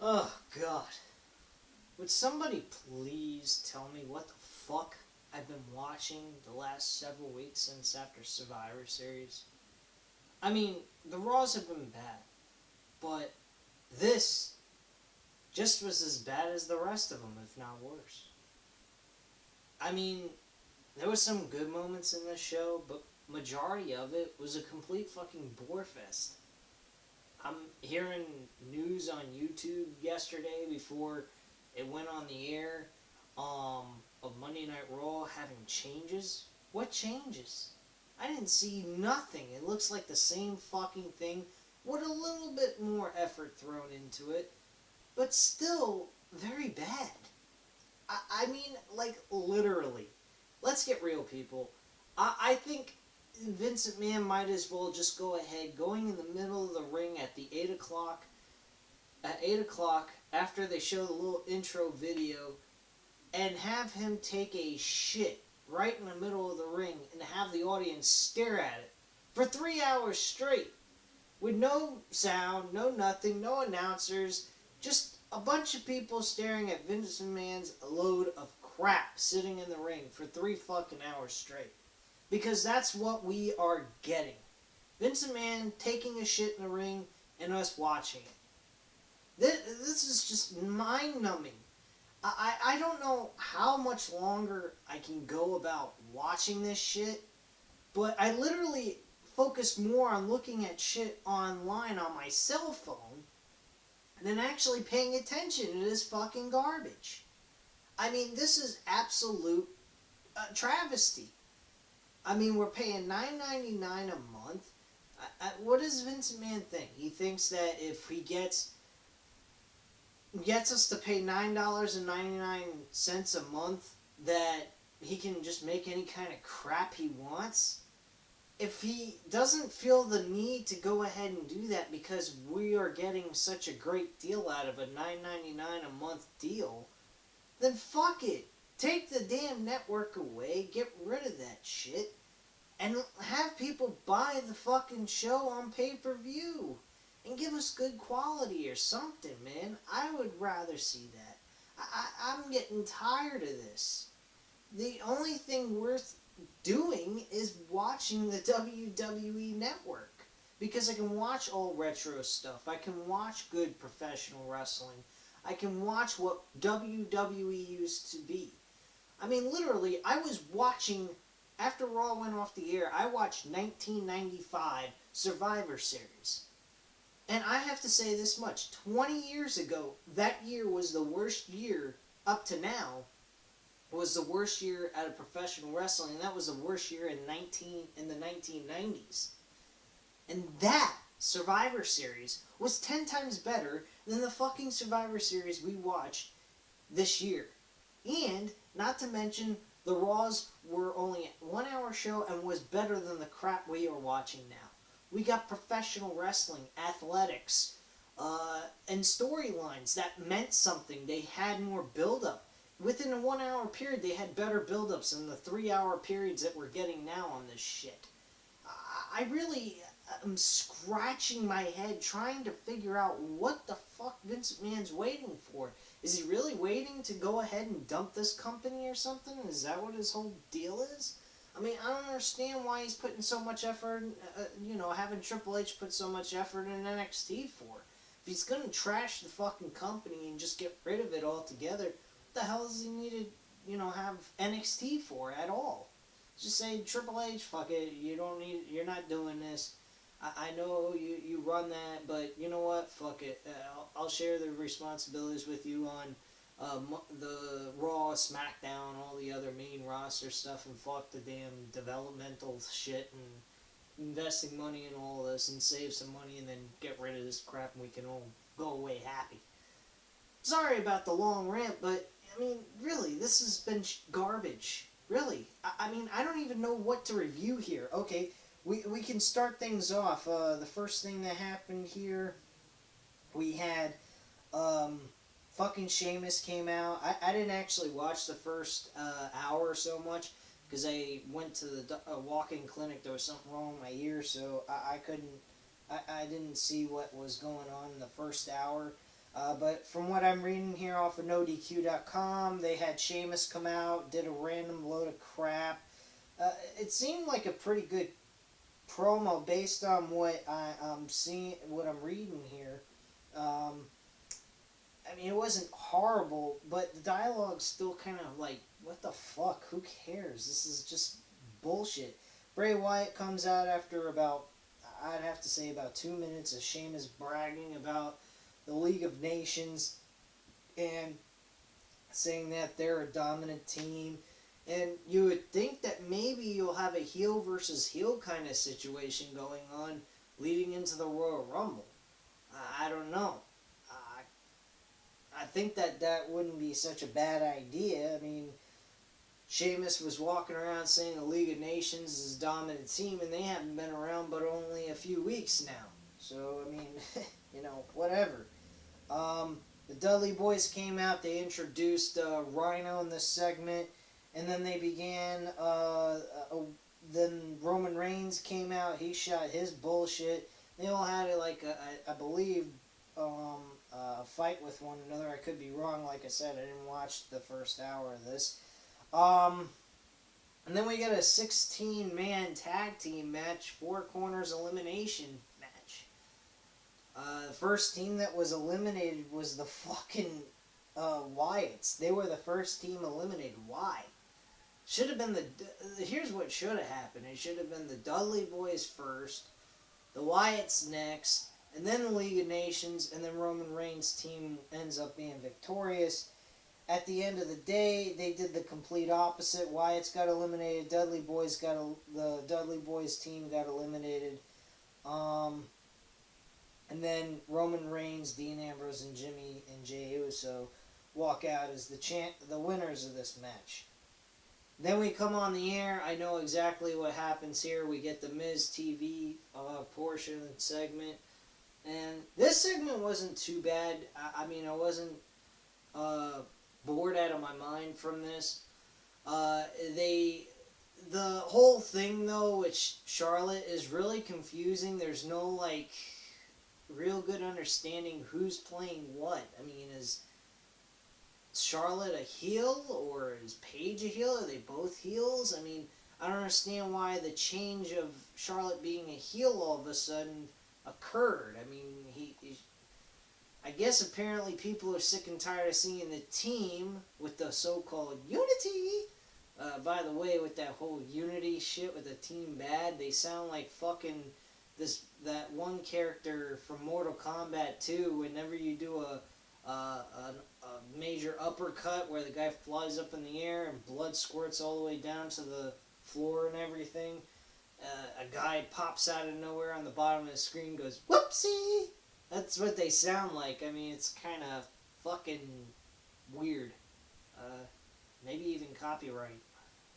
Oh, God. Would somebody please tell me what the fuck I've been watching the last several weeks since after Survivor Series? I mean, the Raws have been bad, but this just was as bad as the rest of them, if not worse. I mean, there was some good moments in this show, but majority of it was a complete fucking bore fest. I'm hearing news on YouTube yesterday before it went on the air of Monday Night Raw having changes. What changes? I didn't see nothing. It looks like the same fucking thing with a little bit more effort thrown into it, but still very bad. I mean, like, literally. Let's get real, people. I think Vince McMahon might as well just go ahead, going in the middle of the ring at the 8 o'clock, after they show the little intro video, and have him take a shit right in the middle of the ring and have the audience stare at it for 3 hours straight with no sound, no nothing, no announcers, just a bunch of people staring at Vince McMahon's load of crap sitting in the ring for 3 fucking hours straight. Because that's what we are getting. Vince McMahon taking a shit in the ring and us watching it. This is just mind-numbing. I don't know how much longer I can go about watching this shit, but I literally focus more on looking at shit online on my cell phone than actually paying attention to this fucking garbage. I mean, this is absolute travesty. I mean, we're paying $9.99 a month. What does Vince McMahon think? He thinks that if he gets us to pay $9.99 a month, that he can just make any kind of crap he wants? If he doesn't feel the need to go ahead and do that because we are getting such a great deal out of a $9.99 a month deal, then fuck it. Take the damn network away, get rid of that shit, and have people buy the fucking show on pay-per-view. And give us good quality or something, man. I would rather see that. I'm getting tired of this. The only thing worth doing is watching the WWE Network. Because I can watch all retro stuff. I can watch good professional wrestling. I can watch what WWE used to be. I mean, literally, I was watching, after Raw went off the air, I watched 1995 Survivor Series. And I have to say this much, 20 years ago, that year was the worst year, up to now, was the worst year out of professional wrestling, and that was the worst year in the 1990s. And that Survivor Series was 10 times better than the fucking Survivor Series we watched this year. And, not to mention, the Raws were only a 1 hour show and was better than the crap we are watching now. We got professional wrestling, athletics, and storylines that meant something. They had more build-up. Within a 1 hour period, they had better build-ups than the 3 hour periods that we're getting now on this shit. I really am scratching my head trying to figure out what the fuck Vince McMahon's waiting for. Is he really waiting to go ahead and dump this company or something? Is that what his whole deal is? I mean, I don't understand why he's putting so much effort, having Triple H put so much effort in NXT for. If he's gonna trash the fucking company and just get rid of it altogether, what the hell does he need to, have NXT for at all? Just say, Triple H, fuck it, you're not doing this. I know you run that, but you know what, fuck it. I'll share the responsibilities with you on the Raw, SmackDown, all the other main roster stuff, and fuck the damn developmental shit and investing money in all this and save some money and then get rid of this crap and we can all go away happy. Sorry about the long rant, but I mean, really, this has been garbage. Really. I mean, I don't even know what to review here. Okay, we can start things off. The first thing that happened here, we had fucking Sheamus came out. I didn't actually watch the first hour or so much because I went to the walk-in clinic. There was something wrong with my ear, so I didn't see what was going on in the first hour. But from what I'm reading here off of NoDQ.com, they had Sheamus come out, did a random load of crap. It seemed like a pretty good promo based on what I'm seeing, what I'm reading here. I mean, it wasn't horrible, but the dialogue's still kind of like, what the fuck? Who cares? This is just bullshit. Bray Wyatt comes out after about, I'd have to say, about 2 minutes of Sheamus bragging about the League of Nations and saying that they're a dominant team. And you would think that maybe you'll have a heel versus heel kind of situation going on leading into the Royal Rumble. I don't know. I think that wouldn't be such a bad idea. I mean, Sheamus was walking around saying the League of Nations is a dominant team, and they haven't been around but only a few weeks now. So, I mean, whatever. The Dudley Boys came out. They introduced Rhino in this segment, and then they began. Then Roman Reigns came out. He shot his bullshit. They all had I believe, fight with one another. I could be wrong. Like I said, I didn't watch the first hour of this. And then we got a 16-man tag team match, 4 corners elimination match. The first team that was eliminated was the fucking Wyatts. They were the first team eliminated. Why? Should have been here's what should have happened. It should have been the Dudley Boys first, the Wyatts next, and then the League of Nations, and then Roman Reigns' team ends up being victorious. At the end of the day, they did the complete opposite. Wyatt's got eliminated. The Dudley Boys team got eliminated. And then Roman Reigns, Dean Ambrose, and Jimmy and Jey Uso walk out as the winners of this match. Then we come on the air. I know exactly what happens here. We get the Miz TV portion of the segment. And this segment wasn't too bad. I mean, I wasn't bored out of my mind from this. The whole thing, though, with Charlotte is really confusing. There's no, real good understanding who's playing what. I mean, is Charlotte a heel, or is Paige a heel? Are they both heels? I mean, I don't understand why the change of Charlotte being a heel all of a sudden occurred. I mean, I guess apparently people are sick and tired of seeing the team with the so-called unity. By the way, with that whole unity shit with the team bad, they sound like fucking that one character from Mortal Kombat 2. Whenever you do a major uppercut where the guy flies up in the air and blood squirts all the way down to the floor and everything, a guy pops out of nowhere on the bottom of the screen, goes, "Whoopsie!" That's what they sound like. I mean, it's kind of fucking weird. Maybe even copyright.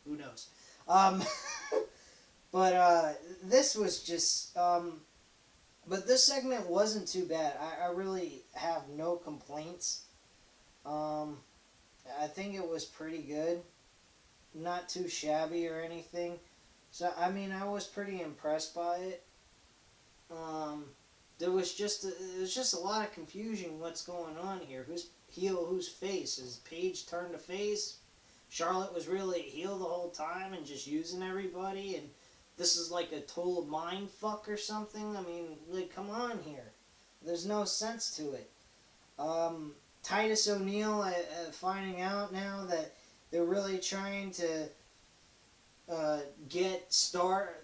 Who knows? But this was just... but this segment wasn't too bad. I really have no complaints. I think it was pretty good. Not too shabby or anything. So, I mean, I was pretty impressed by it. There was just a lot of confusion what's going on here. Who's heel, who's face? Is Paige turned to face? Charlotte was really a heel the whole time and just using everybody, and this is like a total mind fuck or something? I mean, come on here. There's no sense to it. Titus O'Neil finding out now that they're really trying to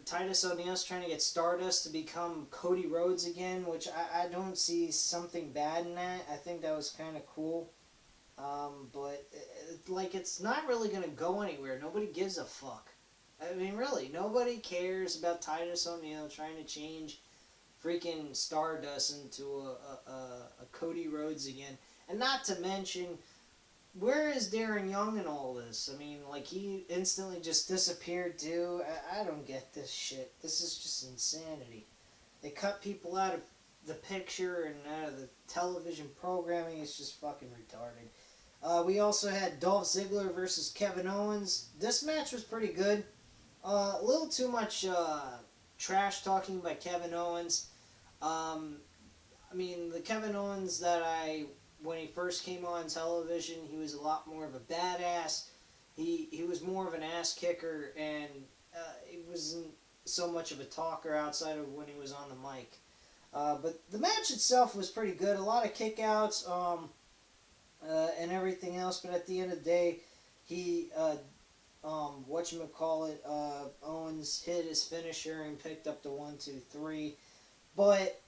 Titus O'Neil's trying to get Stardust to become Cody Rhodes again, which I don't see something bad in that. I think that was kind of cool. But it's not really going to go anywhere. Nobody gives a fuck. I mean, really, nobody cares about Titus O'Neil trying to change freaking Stardust into a Cody Rhodes again. And not to mention, where is Darren Young in all this? I mean, he instantly just disappeared too. I don't get this shit. This is just insanity. They cut people out of the picture and out of the television programming. It's just fucking retarded. We also had Dolph Ziggler versus Kevin Owens. This match was pretty good. A little too much trash talking by Kevin Owens. I mean, the Kevin Owens that I when he first came on television, he was a lot more of a badass. He was more of an ass kicker, and he wasn't so much of a talker outside of when he was on the mic. But the match itself was pretty good. A lot of kickouts and everything else. But at the end of the day, he whatchamacallit, Owens hit his finisher and picked up the 1-2-3. But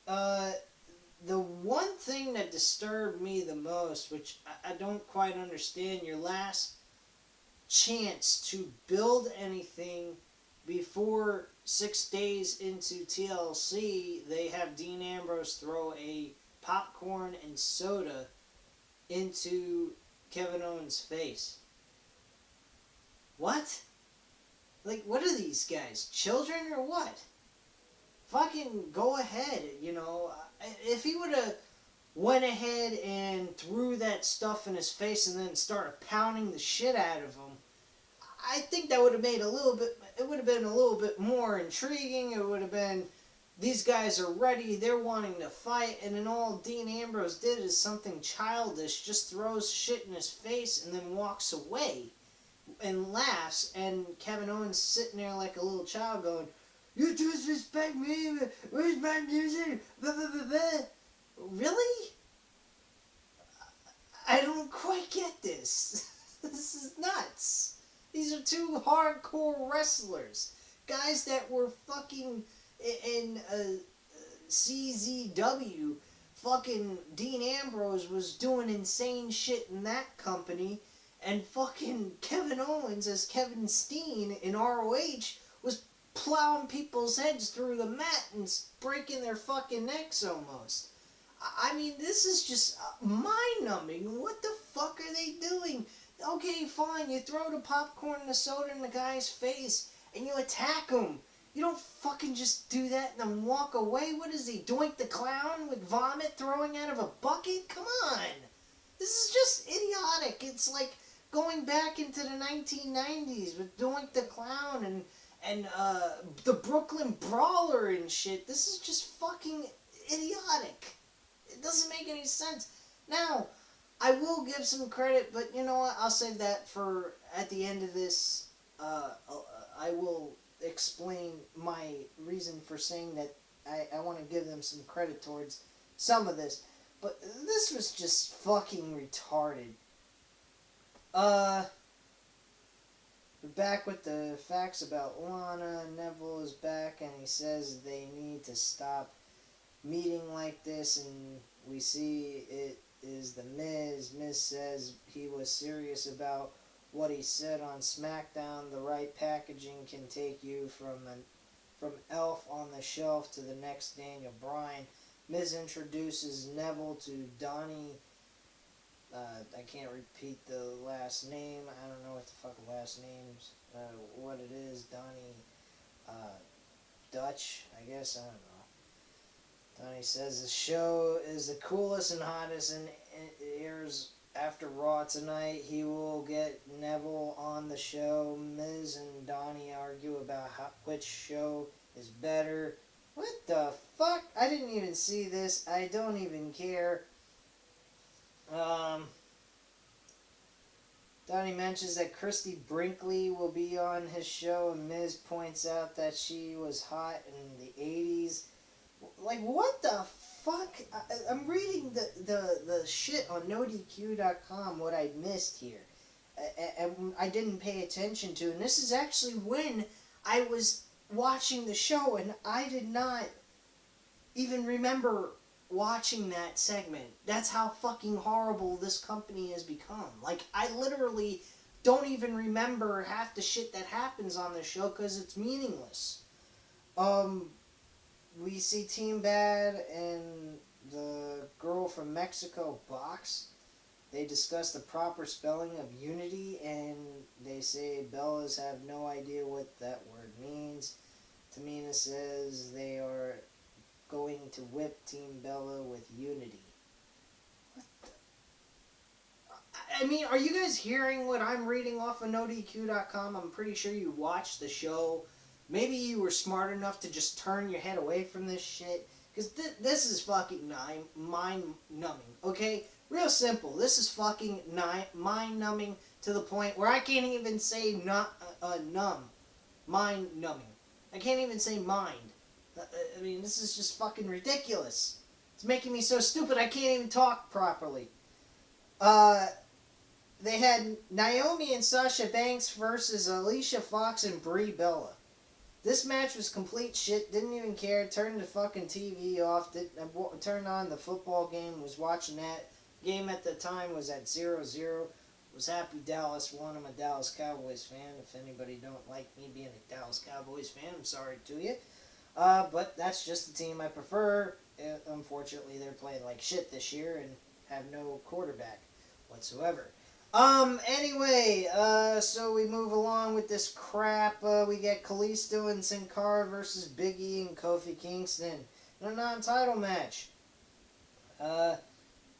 the one thing that disturbed me the most, which I don't quite understand, your last chance to build anything before 6 days into TLC, they have Dean Ambrose throw a popcorn and soda into Kevin Owens' face. What? Like, what are these guys? Children or what? Fucking go ahead, you know. If he would have went ahead and threw that stuff in his face and then started pounding the shit out of him, I think that would have made it would have been a little bit more intriguing. It would have been, these guys are ready, they're wanting to fight, and then all Dean Ambrose did is something childish, just throws shit in his face and then walks away and laughs, and Kevin Owens sitting there like a little child going, "You disrespect me, where's my music, blah, blah, blah, blah." Really? I don't quite get this. This is nuts. These are two hardcore wrestlers. Guys that were fucking in CZW. Fucking Dean Ambrose was doing insane shit in that company. And fucking Kevin Owens as Kevin Steen in ROH was plowing people's heads through the mat and breaking their fucking necks almost. I mean, this is just mind-numbing. What the fuck are they doing? Okay, fine, you throw the popcorn and the soda in the guy's face and you attack him. You don't fucking just do that and then walk away. What is he, Doink the Clown with vomit throwing out of a bucket? Come on. This is just idiotic. It's like going back into the 1990s with Doink the Clown and the Brooklyn Brawler and shit. This is just fucking idiotic. It doesn't make any sense. Now, I will give some credit, but you know what? I'll save that for at the end of this. I will explain my reason for saying that I want to give them some credit towards some of this. But this was just fucking retarded. We're back with the facts about Lana. Neville is back and he says they need to stop meeting like this, and we see it is the Miz. Miz says he was serious about what he said on SmackDown. The right packaging can take you from Elf on the Shelf to the next Daniel Bryan. Miz introduces Neville to Donnie. I can't repeat the last name. I don't know what the fuck the last name's, what it is. Donnie, Dutch, I guess. I don't know. Donnie says the show is the coolest and hottest and it airs after Raw tonight. He will get Neville on the show. Miz and Donnie argue about which show is better. What the fuck? I didn't even see this. I don't even care. Donnie mentions that Christy Brinkley will be on his show, and Miz points out that she was hot in the 80s. Like, what the fuck? I'm reading the shit on NoDQ.com, what I missed here. And I didn't pay attention to. And this is actually when I was watching the show, and I did not even remember watching that segment. That's how fucking horrible this company has become. Like, I literally don't even remember half the shit that happens on the show because it's meaningless. We see Team Bad and the girl from Mexico box. They discuss the proper spelling of unity, and they say Bellas have no idea what that word means. Tamina says they are going to whip Team Bella with unity. What the... I mean, are you guys hearing what I'm reading off of NoDQ.com? I'm pretty sure you watched the show. Maybe you were smart enough to just turn your head away from this shit Because this is fucking mind-numbing, okay? Real simple. This is fucking mind-numbing to the point where I can't even say numb. Mind-numbing. I can't even say mind. I mean, this is just fucking ridiculous. It's making me so stupid I can't even talk properly. They had Naomi and Sasha Banks versus Alicia Fox and Brie Bella. This match was complete shit. Didn't even care. Turned the fucking TV off. Turned on the football game. Was watching that. Game at the time was at 0-0. Was happy Dallas won. I'm a Dallas Cowboys fan. If anybody don't like me being a Dallas Cowboys fan, I'm sorry to you. But that's just the team I prefer. Unfortunately, they're playing like shit this year and have no quarterback whatsoever. Anyway, so we move along with this crap. We get Kalisto and Sin Cara versus Big E and Kofi Kingston in a non-title match.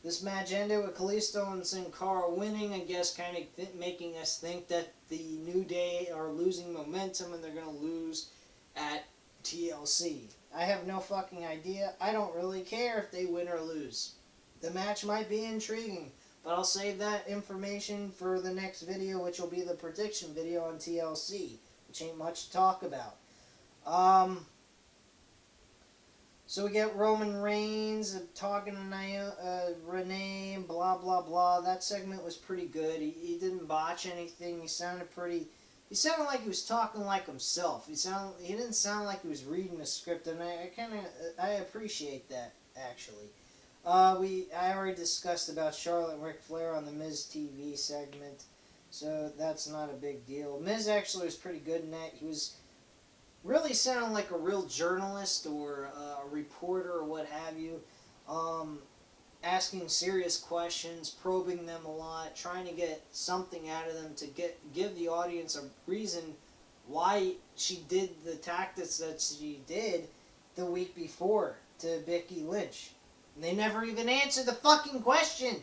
This match ended with Kalisto and Sin Cara winning, I guess, kind of making us think that the New Day are losing momentum and they're going to lose at TLC. I have no fucking idea. I don't really care if they win or lose. The match might be intriguing, but I'll save that information for the next video, which will be the prediction video on TLC, which ain't much to talk about. So we get Roman Reigns talking to Renee, blah, blah, blah. That segment was pretty good. He didn't botch anything. He sounded like he was talking like himself. He didn't sound like he was reading a script, and I appreciate that, actually. I already discussed about Charlotte and Ric Flair on the Miz TV segment, so that's not a big deal. Miz actually was pretty good in that. He was really sounding like a real journalist or a reporter or what have you, asking serious questions, probing them a lot, trying to get something out of them to give the audience a reason why she did the tactics that she did the week before to Becky Lynch. And they never even answered the fucking question.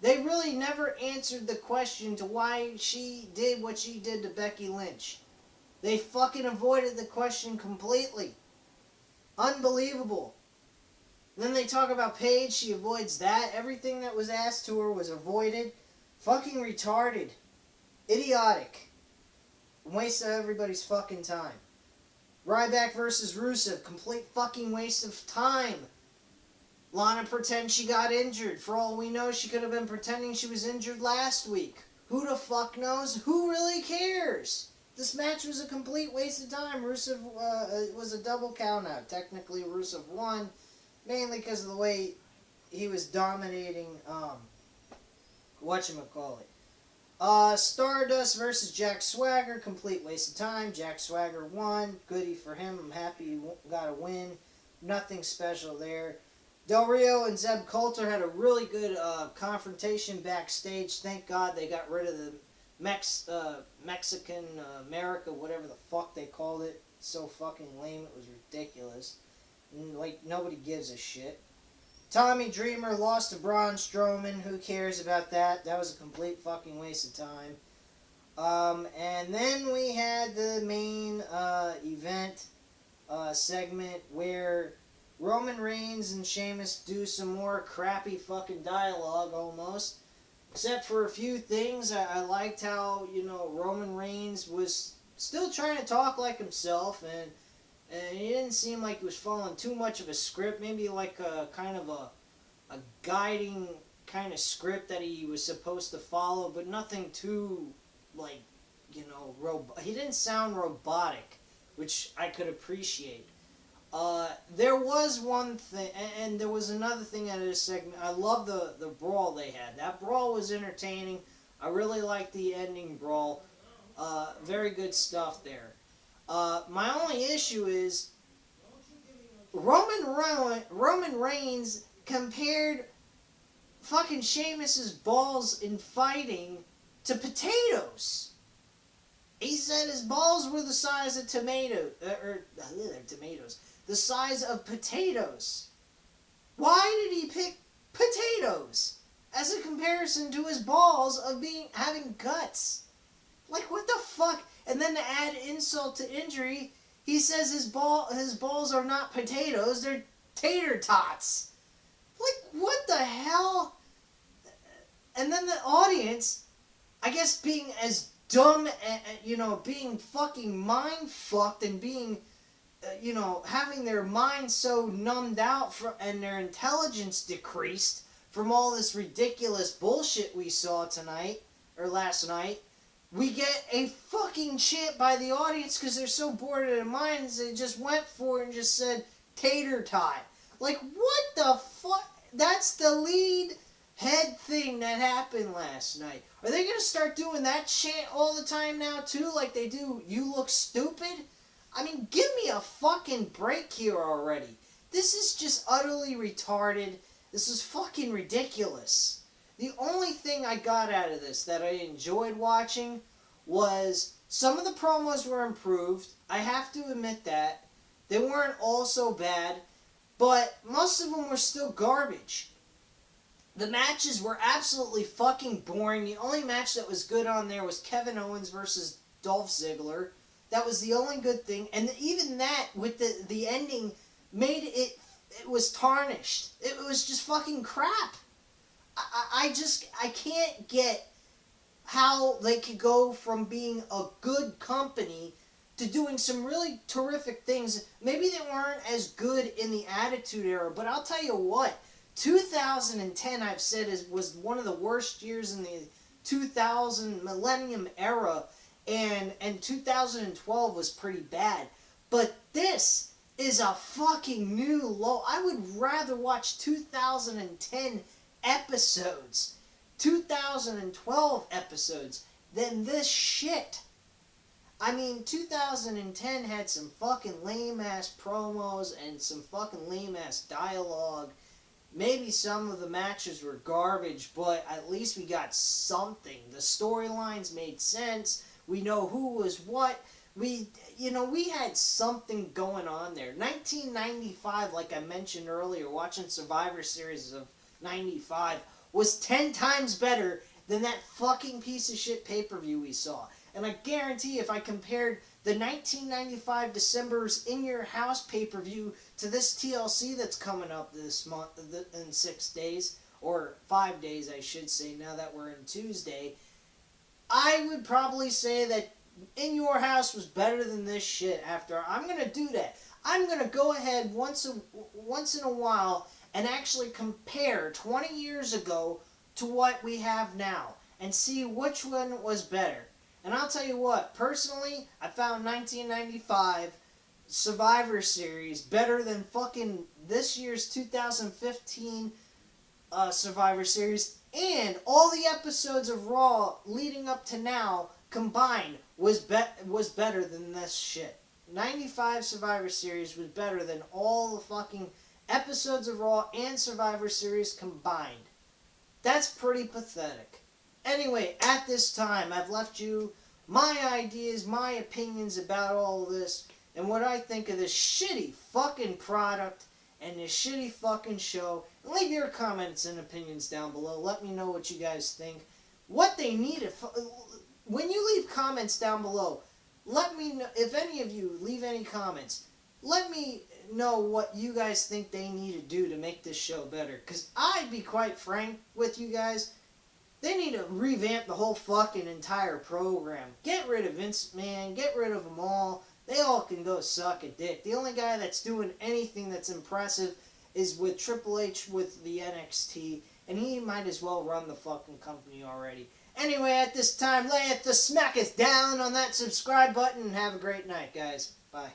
They really never answered the question to why she did what she did to Becky Lynch. They fucking avoided the question completely. Unbelievable. Then they talk about Paige. She avoids that. Everything that was asked to her was avoided. Fucking retarded. Idiotic. Waste of everybody's fucking time. Ryback versus Rusev. Complete fucking waste of time. Lana pretends she got injured. For all we know, she could have been pretending she was injured last week. Who the fuck knows? Who really cares? This match was a complete waste of time. Rusev was a double countout. Technically, Rusev won, mainly because of the way he was dominating, whatchamacallit. Stardust versus Jack Swagger. Complete waste of time. Jack Swagger won. Goody for him. I'm happy he got a win. Nothing special there. Del Rio and Zeb Coulter had a really good confrontation backstage. Thank God they got rid of the Mexican America, whatever the fuck they called it. So fucking lame, it was ridiculous. And, like, nobody gives a shit. Tommy Dreamer lost to Braun Strowman. Who cares about that? That was a complete fucking waste of time. And then we had the main event segment where Roman Reigns and Sheamus do some more crappy fucking dialogue almost. Except for a few things. I liked how, Roman Reigns was still trying to talk like himself, and he didn't seem like he was following too much of a script. Maybe like a kind of a guiding kind of script that he was supposed to follow, but nothing too, like, he didn't sound robotic, which I could appreciate. There was one thing, and there was another thing out of this segment. I love the brawl they had. That brawl was entertaining. I really liked the ending brawl. Very good stuff there. My only issue is Roman Reigns compared fucking Sheamus's balls in fighting to potatoes. He said his balls were the size of tomatoes. The size of potatoes. Why did he pick potatoes as a comparison to his balls of having guts? Like, what the fuck? And then to add insult to injury, he says his balls are not potatoes, they're tater tots. Like, what the hell? And then the audience, I guess being as dumb, and, being fucking mind-fucked and being, having their minds so numbed out and their intelligence decreased from all this ridiculous bullshit we saw tonight, or last night, we get a fucking chant by the audience because they're so bored of their minds, they just went for it and just said, tater tot. Like, what the fuck? That's the lead head thing that happened last night. Are they going to start doing that chant all the time now, too, like they do, you look stupid? I mean, give me a fucking break here already. This is just utterly retarded. This is fucking ridiculous. The only thing I got out of this that I enjoyed watching was some of the promos were improved. I have to admit that. They weren't all so bad, but most of them were still garbage. The matches were absolutely fucking boring. The only match that was good on there was Kevin Owens versus Dolph Ziggler. That was the only good thing. And even that, with the ending, made it was tarnished. It was just fucking crap. I can't get how they could go from being a good company to doing some really terrific things. Maybe they weren't as good in the Attitude Era, but I'll tell you what, 2010 I've said was one of the worst years in the 2000 millennium era, and 2012 was pretty bad. But this is a fucking new low. I would rather watch 2010 episodes, 2012 episodes, than this shit. I mean, 2010 had some fucking lame-ass promos and some fucking lame-ass dialogue. Maybe some of the matches were garbage, but at least we got something. The storylines made sense. We know who was what. We had something going on there. 1995, like I mentioned earlier, watching Survivor Series of 95, was 10 times better than that fucking piece of shit pay-per-view we saw. And I guarantee if I compared the 1995 December's In Your House pay-per-view to this TLC that's coming up this month in 6 days, or 5 days I should say, now that we're in Tuesday, I would probably say that In Your House was better than this shit. After I'm going to do that. I'm going to go ahead once in a while and actually compare 20 years ago to what we have now and see which one was better. And I'll tell you what, personally, I found 1995 Survivor Series better than fucking this year's 2015 Survivor Series, and all the episodes of Raw leading up to now combined was better than this shit. 95 Survivor Series was better than all the fucking episodes of Raw and Survivor Series combined. That's pretty pathetic. Anyway, at this time, I've left you my ideas, my opinions about all of this, and what I think of this shitty fucking product and this shitty fucking show. And leave your comments and opinions down below. Let me know what you guys think. What they need. When you leave comments down below, let me know. If any of you leave any comments, let me know what you guys think they need to do to make this show better. Because I'd be quite frank with you guys. They need to revamp the whole fucking entire program. Get rid of Vince McMahon. Get rid of them all. They all can go suck a dick. The only guy that's doing anything that's impressive is with Triple H with the NXT. And he might as well run the fucking company already. Anyway, at this time, lay it the smack us down on that subscribe button. And have a great night, guys. Bye.